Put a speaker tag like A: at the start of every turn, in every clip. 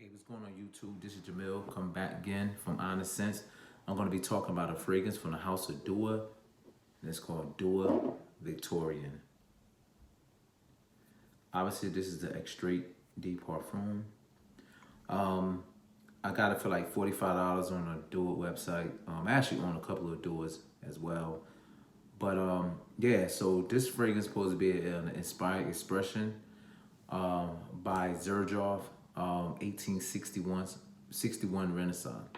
A: Hey, what's going on YouTube? This is Jamil. Come back again from Honest Sense. I'm going to be talking about a fragrance from the house of Dua, and it's called Dua Victorian. Obviously, this is the Extrait de Parfum. Um, I got it for like $45 on a Dua website. I actually own a couple of Duas as well. But yeah, so this fragrance is supposed to be an inspired expression by Xerjoff, 1861 Renaissance.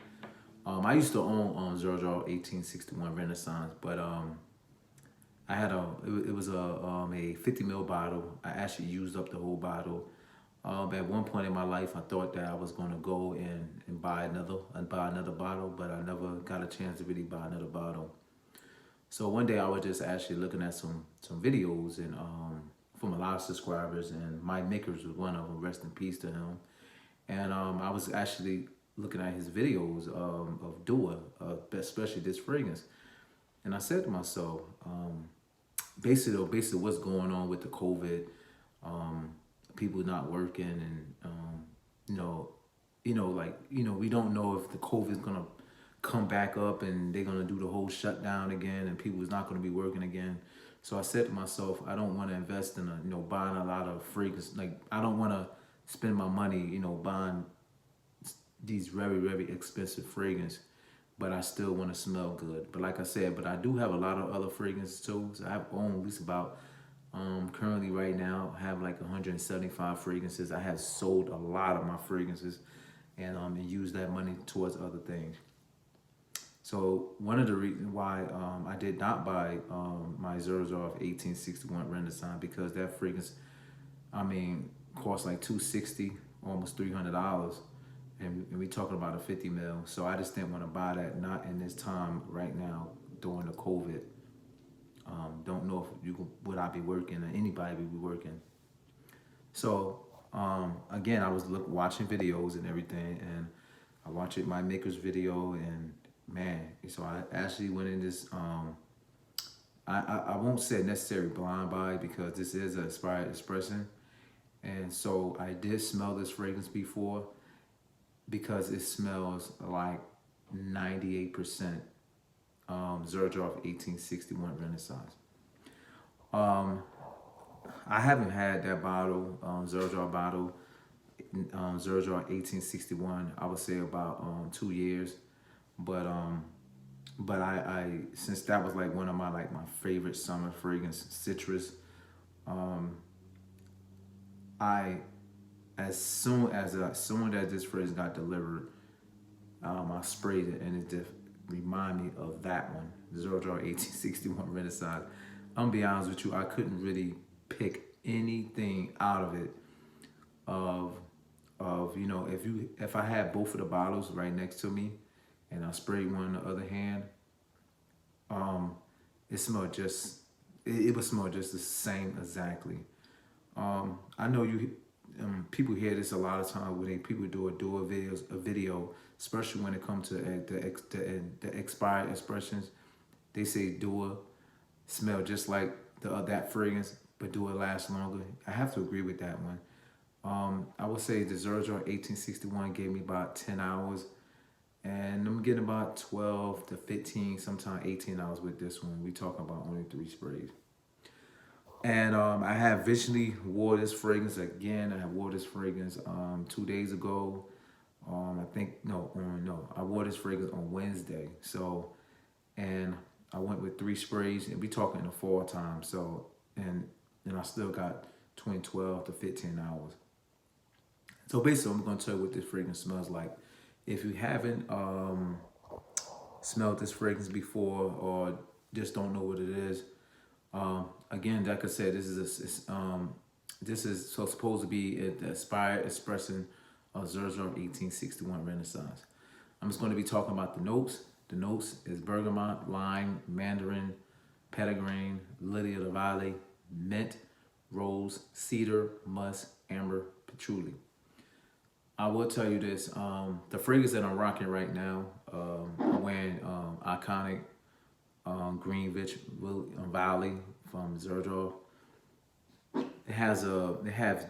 A: I used to own Xerjoff 1861 Renaissance, but I had it was a 50 ml bottle. I actually used up the whole bottle. At one point in my life, I thought that I was going to go and buy another bottle, but I never got a chance to really buy another bottle. So one day I was just actually looking at some videos and from a lot of subscribers, and Mike Makers was one of them. Rest in peace to him. And I was actually looking at his videos of Dua, especially this fragrance, and I said to myself, basically what's going on with the COVID, people not working, and we don't know if the COVID is gonna come back up and they're gonna do the whole shutdown again, and people is not gonna be working again. So I said to myself, I don't want to invest in buying a lot of fragrance. Like, I don't want to spend my money, buying these very, very expensive fragrance, but I still want to smell good. But like I said, but I do have a lot of other fragrances too. So I have owned at least about, currently right now, I have like 175 fragrances. I have sold a lot of my fragrances and used that money towards other things. So one of the reasons why I did not buy my Xerjoff 1861 Renaissance, because that fragrance, cost like $260, almost $300, and we talking about a 50 mil. So I just didn't want to buy that, not in this time right now during the COVID. Don't know if would I be working, or anybody would be working. So again, I was watching videos and everything, and I watched my Maker's video, and man, so I actually went in this. I won't say necessarily blind buy, because this is an inspired expression, and so I did smell this fragrance before, because it smells like 98% Xerjoff 1861 Renaissance. I haven't had that bottle, Xerjoff bottle, Xerjoff 1861. I would say about 2 years, but I since that was like one of my favorite summer fragrance, citrus. I as soon as this fragrance got delivered, I sprayed it, and it just reminded me of that one, Xerjoff 1861 Renaissance. I'm gonna be honest with you, I couldn't really pick anything out of it. If I had both of the bottles right next to me, and I sprayed one on the other hand, it smelled just it would smell just the same exactly. I know people hear this a lot of times when people do a video, especially when it comes to the expired expressions. They say Dua smell just like that fragrance, but Dua last longer. I have to agree with that one. I would say the Xerjoff 1861 gave me about 10 hours, and I'm getting about 12 to 15, sometimes 18 hours with this one. We talking about only 3 sprays. And I have visually wore this fragrance again. I wore this fragrance 2 days ago. I wore this fragrance on Wednesday. So, and I went with 3 sprays, and we talking in the fall time. So, and I still got 12 to 15 hours. So basically, I'm gonna tell you what this fragrance smells like. If you haven't smelled this fragrance before, or just don't know what it is, again, like I said, this is supposed to be the inspired expression of Xerjoff 1861 Renaissance. I'm just going to be talking about the notes. The notes is bergamot, lime, mandarin, petitgrain, lily of the valley, mint, rose, cedar, musk, amber, patchouli. I will tell you this, the fragrance that I'm rocking right now, I'm wearing iconic Greenwich Valley from Xerjoff. It has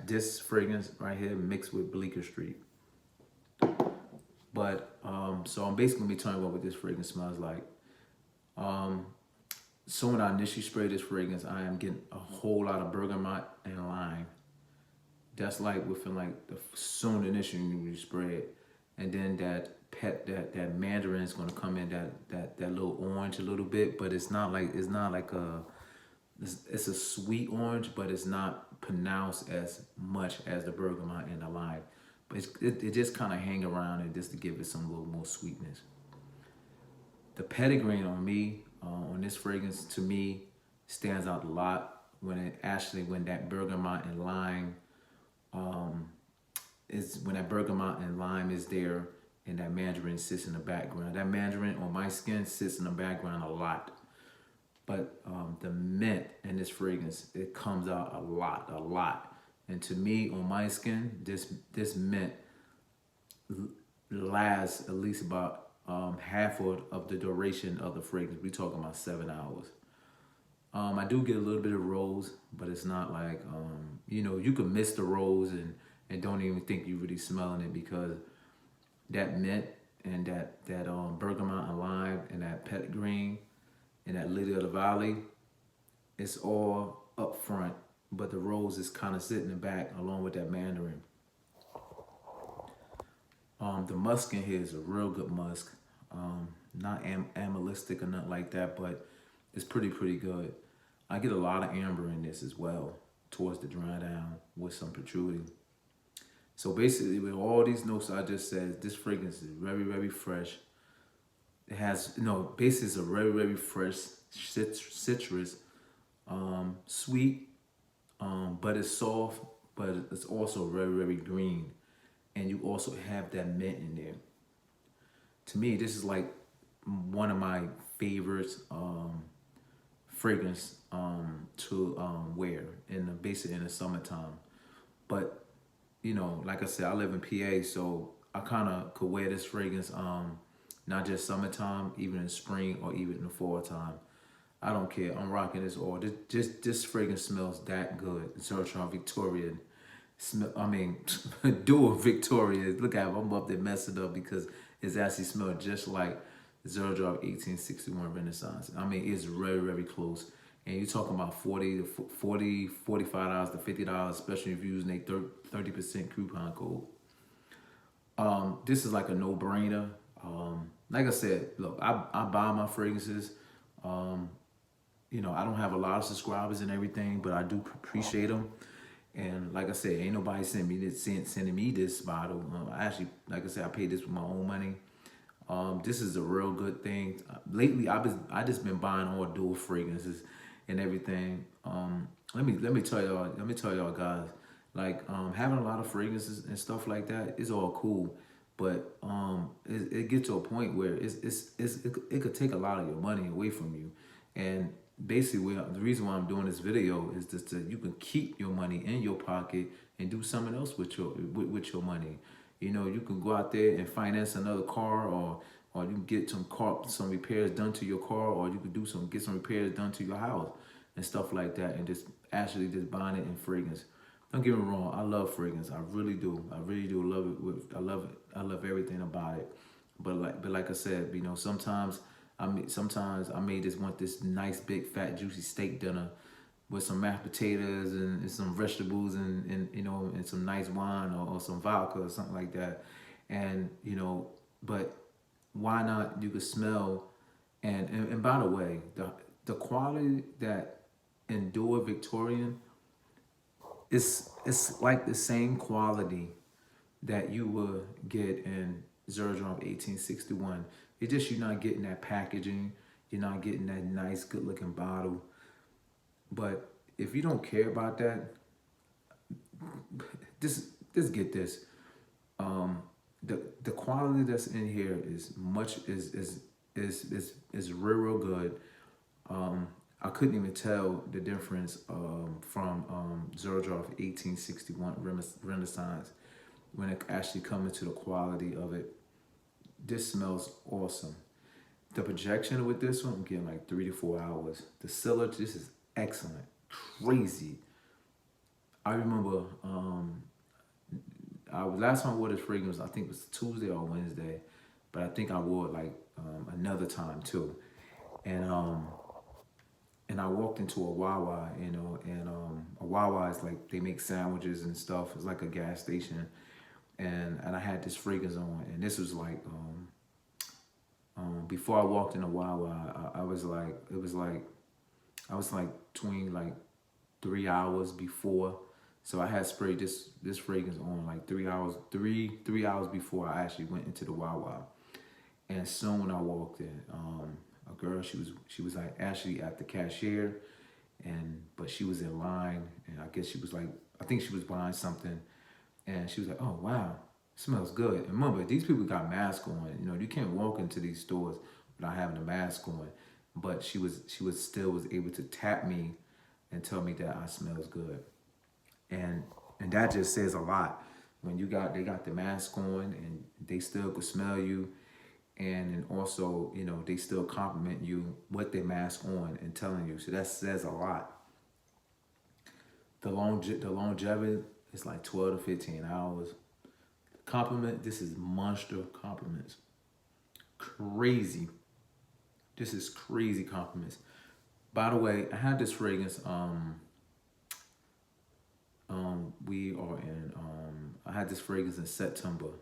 A: this fragrance right here mixed with Bleecker Street. But so I'm basically gonna be telling you what this fragrance smells like. Um, so when I initially spray this fragrance, I am getting a whole lot of bergamot and lime. That's like within like the soon initially you spray it, and then that mandarin is gonna come in, that little orange a little bit, but it's not like a it's a sweet orange, but it's not pronounced as much as the bergamot and the lime. But it just kind of hang around it just to give it some little more sweetness. The petitgrain on me, on this fragrance, to me, stands out a lot when that bergamot and lime when that bergamot and lime is there and that mandarin sits in the background. That mandarin on my skin sits in the background a lot. But the mint in this fragrance, it comes out a lot. And to me, on my skin, this mint lasts at least about half of the duration of the fragrance. We're talking about 7 hours. I do get a little bit of rose, but it's not like, you can miss the rose and don't even think you're really smelling it, because that mint and that bergamot and lime and that petitgrain and that lily of the valley, it's all up front, but the rose is kind of sitting in the back along with that mandarin. The musk in here is a real good musk. Not animalistic or nothing like that, but it's pretty good. I get a lot of amber in this as well towards the dry down with some protruding. So basically, with all these notes I just said, this fragrance is very fresh. It has, basically it's a very fresh citrus, sweet, but it's soft, but it's also very green. And you also have that mint in there. To me, this is like one of my favorites fragrance to wear basically in the summertime. But like I said, I live in PA, so I kind of could wear this fragrance not just summertime, even in spring or even in the fall time. I don't care. I'm rocking this all. This fragrance smells that good. Xerjoff Victorian. Dual Victorian. Look at it. I'm up there messing up because it's actually smelled just like Xerjoff 1861 Renaissance. It's very close. And you're talking about $45 to $50, especially if you're using a 30% coupon code. This is like a no-brainer. Like I said, look, I buy my fragrances. I don't have a lot of subscribers and everything, but I do appreciate them. And like I said, ain't nobody sending me this bottle. Actually, like I said, I paid this with my own money. This is a real good thing. Lately, I just been buying all dual fragrances and everything. Let me tell y'all guys, like having a lot of fragrances and stuff like that is all cool, but it gets to a point where it could take a lot of your money away from you. And basically, the reason why I'm doing this video is just so you can keep your money in your pocket and do something else with your money. You can go out there and finance another car, or you can get some repairs done to your car, or you could get some repairs done to your house and stuff like that, and just buying it in fragrance. Don't get me wrong, I love fragrance. I really do love it. I love everything about it. But like I said, sometimes I may just want this nice big fat juicy steak dinner with some mashed potatoes and some vegetables and some nice wine or some vodka or something like that. And but why not? You could smell and by the way, the quality that Endure Victorian, it's like the same quality that you would get in Xerjoff 1861. It's just you're not getting that packaging, you're not getting that nice good looking bottle. But if you don't care about that, just get this. The quality that's in here is real good. I couldn't even tell the difference from Xerjoff 1861 Renaissance when it actually comes to the quality of it. This smells awesome. The projection with this one, I'm getting like 3 to 4 hours. The sillage, this is excellent, crazy. I remember last time I wore this fragrance, I think it was Tuesday or Wednesday, but I think I wore it like another time too. And and I walked into a Wawa, you know, and a Wawa is like they make sandwiches and stuff. It's like a gas station, and I had this fragrance on, and this was like before I walked into Wawa, I was like, it was like I was like between like 3 hours before. So I had sprayed this fragrance on like 3 hours, three hours before I actually went into the Wawa. And soon when I walked in, a girl, she was like actually at the cashier, but she was in line, and I guess she was like, I think she was buying something, and she was like, "Oh wow, it smells good." And remember, these people got masks on. You know, you can't walk into these stores without having a mask on. But she still was able to tap me and tell me that I smells good, and that just says a lot. When they got the mask on and they still could smell you, and then also, you know, they still compliment you with their mask on and telling you. So that says a lot. The longevity is like 12 to 15 hours. Compliment, this is monster compliments. Crazy. This is crazy compliments. By the way, I had this fragrance, we are in, I had this fragrance in September.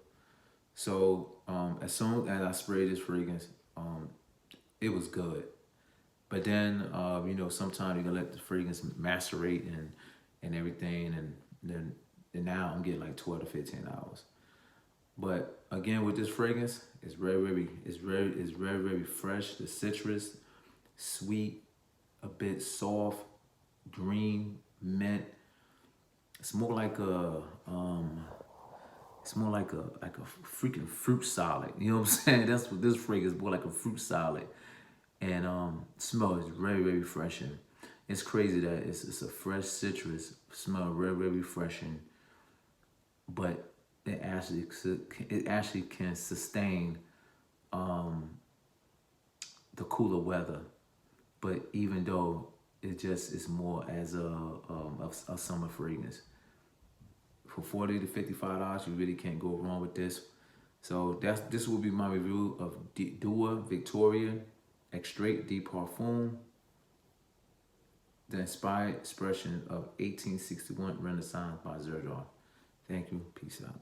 A: So as soon as I sprayed this fragrance, it was good. But then, you know, sometimes you gotta let the fragrance macerate and everything, and now I'm getting like 12 to 15 hours. But again, with this fragrance, it's very fresh. The citrus, sweet, a bit soft, green, mint. It's more like a freaking fruit salad. You know what I'm saying? That's what this fragrance is, more like a fruit salad. And smell is very refreshing. It's crazy that it's a fresh citrus smell, very refreshing, but it actually can sustain the cooler weather. But even though it just is more as a summer fragrance, for $40 to $55, you really can't go wrong with this. So this will be my review of Dua Victorian Extrait de Parfum, the inspired expression of 1861 Renaissance by Xerjoff. Thank you. Peace out.